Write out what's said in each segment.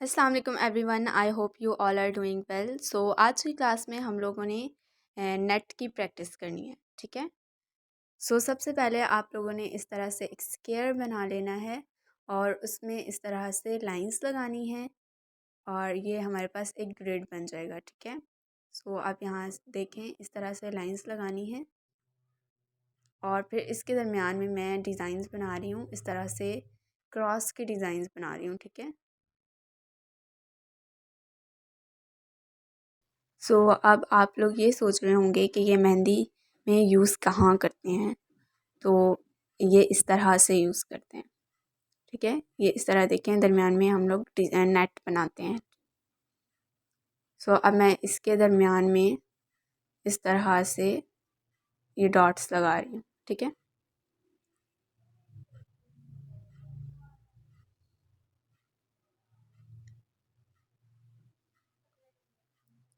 अस्सलाम वालेकुम everyone, I hope you all are doing well. So आज की क्लास में हम लोगों ने नेट की प्रैक्टिस करनी है। ठीक है। सबसे पहले आप लोगों ने इस तरह से एक स्क्वायर बना लेना है और उसमें इस तरह से लाइंस लगानी है और ये हमारे पास एक ग्रिड बन जाएगा। ठीक है। आप यहाँ देखें, इस तरह से लाइंस लगानी है और फिर इसके दरमियान में मैं डिज़ाइंस बना रही हूँ। इस तरह से क्रॉस के डिज़ाइंस बना रही हूँ। ठीक है। अब आप लोग ये सोच रहे होंगे कि ये मेहंदी में यूज़ कहाँ करते हैं। तो ये इस तरह से यूज़ करते हैं। ठीक है। ये इस तरह देखें, दरमियान में हम लोग नेट बनाते हैं। अब मैं इसके दरमियान में इस तरह से ये डॉट्स लगा रही हूँ। ठीक है।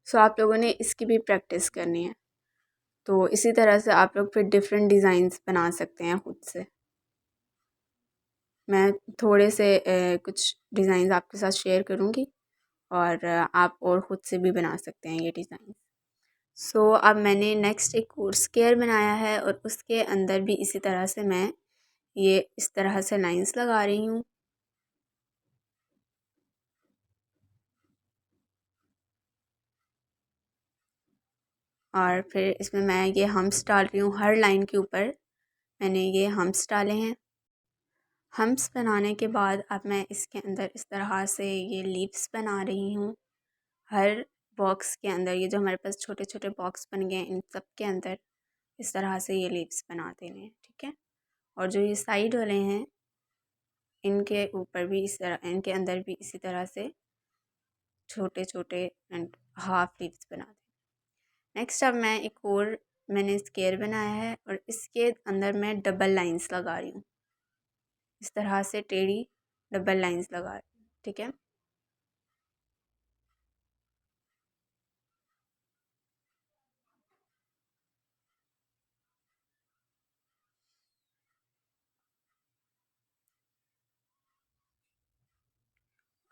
आप लोगों ने इसकी भी प्रैक्टिस करनी है। तो इसी तरह से आप लोग फिर डिफरेंट डिज़ाइंस बना सकते हैं खुद से। मैं थोड़े से कुछ डिज़ाइंस आपके साथ शेयर करूँगी और आप और ख़ुद से भी बना सकते हैं ये डिज़ाइन। अब मैंने नेक्स्ट एक और स्क्वायर बनाया है और उसके अंदर भी इसी तरह से मैं ये इस तरह से लाइंस लगा रही हूँ। और फिर इसमें मैं ये हम्स डाल रही हूँ। हर लाइन के ऊपर मैंने ये हम्स डाले हैं। हम्स बनाने के बाद अब मैं इसके अंदर इस तरह से ये लीव्स बना रही हूँ। हर बॉक्स के अंदर ये जो हमारे पास छोटे छोटे बॉक्स बन गए हैं, इन सब के अंदर इस तरह से ये लीव्स बना देने हैं। ठीक है। और जो ये साइड वाले हैं, इनके ऊपर भी इस तरह, इनके अंदर भी इसी तरह से छोटे छोटे एंड हाफ लीव्स बना दें। नेक्स्ट अब मैं एक और मैंने स्क्वायर बनाया है और इसके अंदर मैं डबल लाइंस लगा रही हूँ। इस तरह से टेढ़ी डबल लाइंस लगा रही हूँ। ठीक है।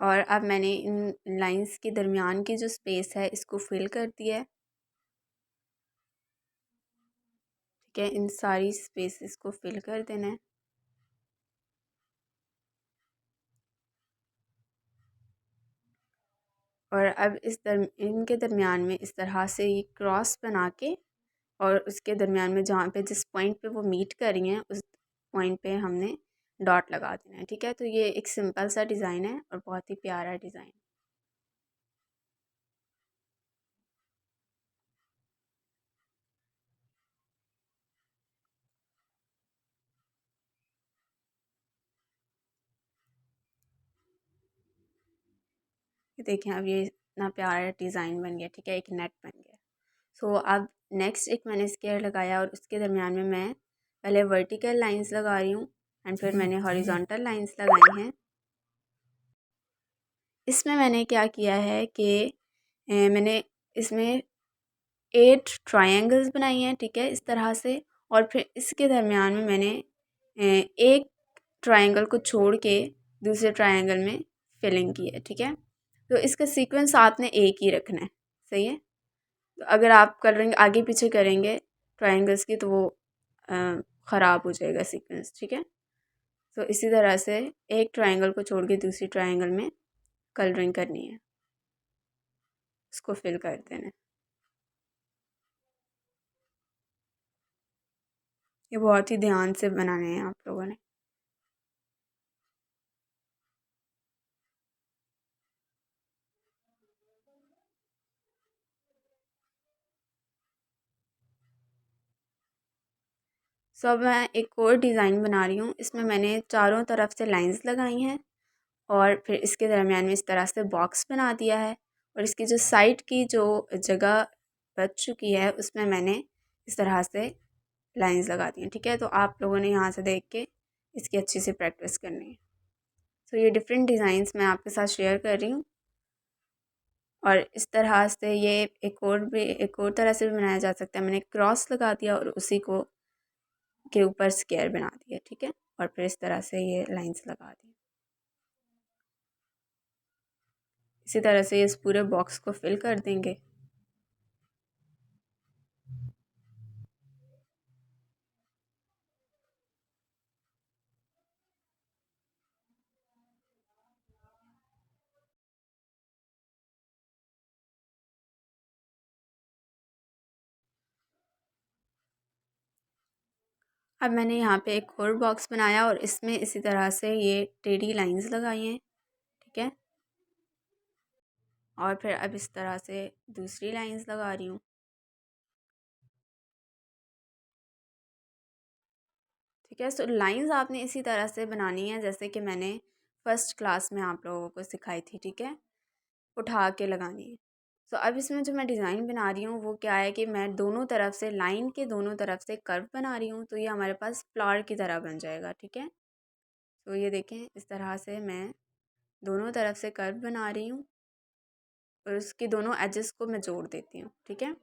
और अब मैंने इन लाइंस के दरमियान की जो स्पेस है इसको फिल कर दिया है। ठीक है। इन सारी स्पेसेस को फिल कर देना है। और अब इनके दरमियान में इस तरह से ये क्रॉस बना के और उसके दरमियान में जहाँ पे जिस पॉइंट पे वो मीट कर रही हैं उस पॉइंट पे हमने डॉट लगा देना है। ठीक है। तो ये एक सिंपल सा डिज़ाइन है और बहुत ही प्यारा डिज़ाइन। ये देखें, अब ये इतना प्यारा डिज़ाइन बन गया। ठीक है। एक नेट बन गया। अब नेक्स्ट एक मैंने स्क्वायर लगाया और उसके दरमियान में मैं पहले वर्टिकल लाइंस लगा रही हूँ एंड फिर मैंने हॉरिजॉन्टल लाइंस लगाई हैं। इसमें मैंने क्या किया है कि मैंने इसमें 8 ट्रायंगल्स बनाई हैं। ठीक है। इस तरह से और फिर इसके दरमियान में मैंने एक ट्रायंगल को छोड़ के दूसरे ट्रायंगल में फिलिंग की है। ठीक है। तो इसका सीक्वेंस आपने एक ही रखना है। सही है। तो अगर आप कलरिंग आगे पीछे करेंगे ट्रायंगल्स की तो वो ख़राब हो जाएगा सीक्वेंस। ठीक है। इसी तरह से एक ट्रायंगल को छोड़ के दूसरी ट्रायंगल में कलरिंग करनी है, उसको फिल कर देना है। ये बहुत ही ध्यान से बनाने हैं आप लोगों ने। अब मैं एक और डिज़ाइन बना रही हूँ। इसमें मैंने चारों तरफ से लाइंस लगाई हैं और फिर इसके दरमियान में इस तरह से बॉक्स बना दिया है और इसकी जो साइड की जो जगह बच चुकी है उसमें मैंने इस तरह से लाइंस लगा दी हैं। ठीक है। तो आप लोगों ने यहाँ से देख के इसकी अच्छी से प्रैक्टिस करनी है। ये डिफरेंट डिज़ाइंस मैं आपके साथ शेयर कर रही हूँ और इस तरह से ये एक और तरह से भी बनाया जा सकता है। मैंने क्रॉस लगा दिया और उसी को के ऊपर स्क्वायर बना दिया। ठीक है। और फिर इस तरह से ये लाइंस लगा दी। इसी तरह से इस पूरे बॉक्स को फिल कर देंगे। अब मैंने यहाँ पे एक और बॉक्स बनाया और इसमें इसी तरह से ये टेढ़ी लाइंस लगाई हैं, ठीक है। और फिर अब इस तरह से दूसरी लाइंस लगा रही हूँ, ठीक है। सो लाइंस आपने इसी तरह से बनानी है जैसे कि मैंने फ़र्स्ट क्लास में आप लोगों को सिखाई थी, ठीक है, उठा के लगानी है। सो अब इसमें जो मैं डिज़ाइन बना रही हूँ वो क्या है कि मैं दोनों तरफ से लाइन के दोनों तरफ से कर्व बना रही हूँ, तो ये हमारे पास फ्लावर की तरह बन जाएगा, ठीक है। तो ये देखें इस तरह से मैं दोनों तरफ से कर्व बना रही हूँ और उसकी दोनों एजेस को मैं जोड़ देती हूँ, ठीक है।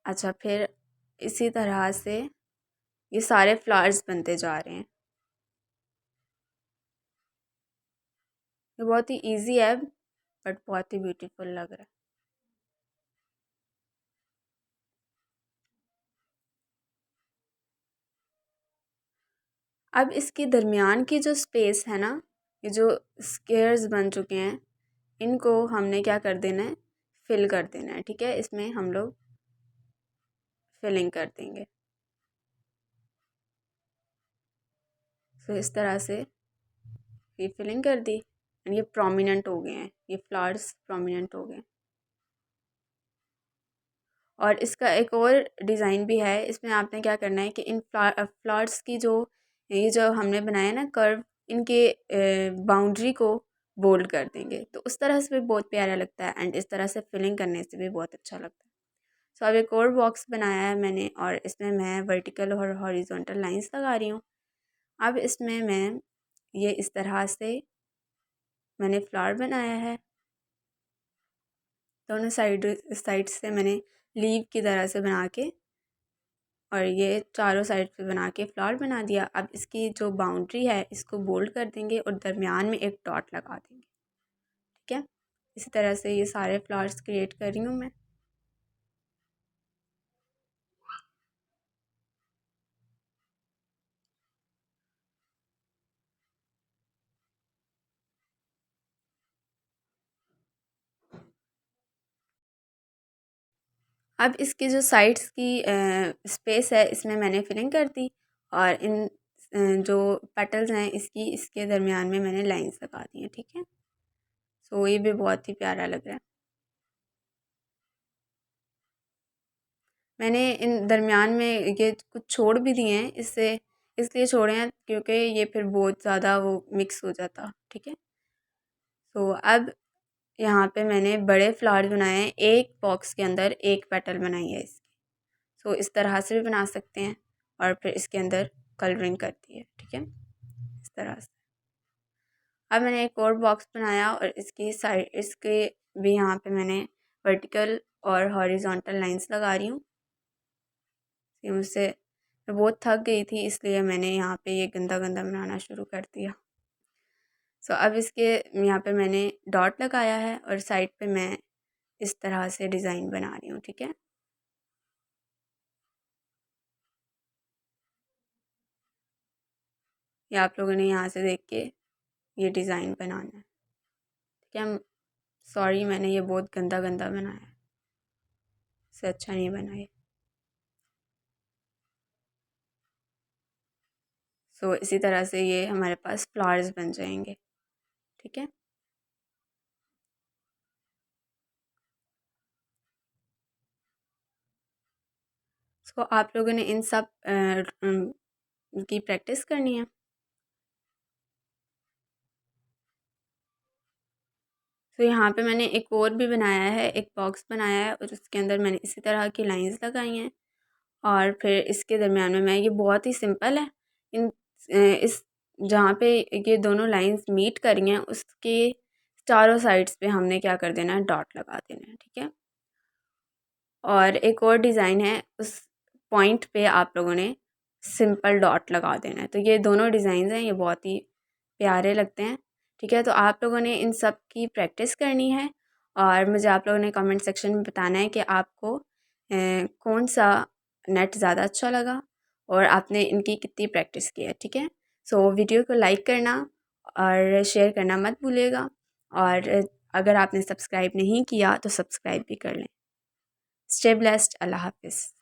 अच्छा, फिर इसी तरह से ये सारे फ्लावर्स बनते जा रहे हैं। ये बहुत ही इजी है बट बहुत ही ब्यूटीफुल लग रहा है। अब इसकी दरमियान की जो स्पेस है ना, ये जो स्क्वेयर्स बन चुके हैं, इनको हमने क्या कर देना है, फिल कर देना है, ठीक है। इसमें हम लोग फिलिंग कर देंगे। तो इस तरह से ये फिलिंग कर दी और ये प्रोमिनेंट हो गए हैं, ये फ्लावर्स प्रोमिनेंट हो गए। और इसका एक और डिज़ाइन भी है, इसमें आपने क्या करना है कि इन फ्लावर्स की जो ये जो हमने बनाया ना कर्व, इनके बाउंड्री को बोल्ड कर देंगे, तो उस तरह से भी बहुत प्यारा लगता है एंड इस तरह से फिलिंग करने से भी बहुत अच्छा लगता है। सो अब एक और बॉक्स बनाया है मैंने और इसमें मैं वर्टिकल और हॉरिजॉन्टल लाइंस लगा रही हूँ। अब इसमें मैं ये इस तरह से मैंने फ्लावर बनाया है, दोनों साइड से मैंने लीव की तरह से बना के और ये चारों साइड पे बना के फ्लावर बना दिया। अब इसकी जो बाउंड्री है इसको बोल्ड कर देंगे और दरमियान में एक डॉट लगा देंगे, ठीक है। इसी तरह से ये सारे फ्लावर्स क्रिएट कर रही हूँ मैं। अब इसकी जो साइड्स की स्पेस है इसमें मैंने फिलिंग कर दी और इन जो पेटल्स हैं इसकी इसके दरमियान में मैंने लाइंस लगा दी हैं, ठीक है। सो ये भी बहुत ही प्यारा लग रहा है। मैंने इन दरमियान में ये कुछ छोड़ भी दिए हैं, इससे इसलिए छोड़े हैं क्योंकि ये फिर बहुत ज़्यादा वो मिक्स हो जाता, ठीक है। तो अब यहाँ पे मैंने बड़े फ्लावर बनाए हैं, एक बॉक्स के अंदर एक पेटल बनाई है इसकी। सो इस तरह से भी बना सकते हैं और फिर इसके अंदर कलरिंग करती है, ठीक है, इस तरह से। अब मैंने एक और बॉक्स बनाया और इसकी साइड इसके भी यहाँ पे मैंने वर्टिकल और हॉरिजॉन्टल लाइंस लगा रही हूँ। ये मुझसे मैं बहुत थक गई थी इसलिए मैंने यहाँ पे ये गंदा गंदा बनाना शुरू कर दिया। सो अब इसके यहाँ पे मैंने डॉट लगाया है और साइड पे मैं इस तरह से डिज़ाइन बना रही हूँ, ठीक है। ये आप लोगों ने यहाँ से देख के ये डिज़ाइन बनाना है, ठीक है। सॉरी मैंने ये बहुत गंदा गंदा बनाया है, इससे अच्छा नहीं बनाए। सो इसी तरह से ये हमारे पास फ्लावर्स बन जाएंगे, ठीक है। सो आप लोगों ने इन सब की प्रैक्टिस करनी है। तो यहाँ पे मैंने एक और भी बनाया है, एक बॉक्स बनाया है और उसके अंदर मैंने इसी तरह की लाइंस लगाई हैं और फिर इसके दरमियान में मैं ये बहुत ही सिंपल है इन इस जहाँ पे ये दोनों लाइंस मीट करी हैं उसके चारों साइड्स पे हमने क्या कर देना है, डॉट लगा देना है, ठीक है। और एक और डिज़ाइन है, उस पॉइंट पे आप लोगों ने सिंपल डॉट लगा देना है। तो ये दोनों डिज़ाइन हैं, ये बहुत ही प्यारे लगते हैं। ठीक है। तो आप लोगों ने इन सब की प्रैक्टिस करनी है और मुझे आप लोगों ने कमेंट सेक्शन में बताना है कि आपको कौन सा नेट ज़्यादा अच्छा लगा और आपने इनकी कितनी प्रैक्टिस की है। ठीक है। सो वीडियो को लाइक करना और शेयर करना मत भूलिएगा और अगर आपने सब्सक्राइब नहीं किया तो सब्सक्राइब भी कर लें। Stay blessed. अल्लाह हाफिज़।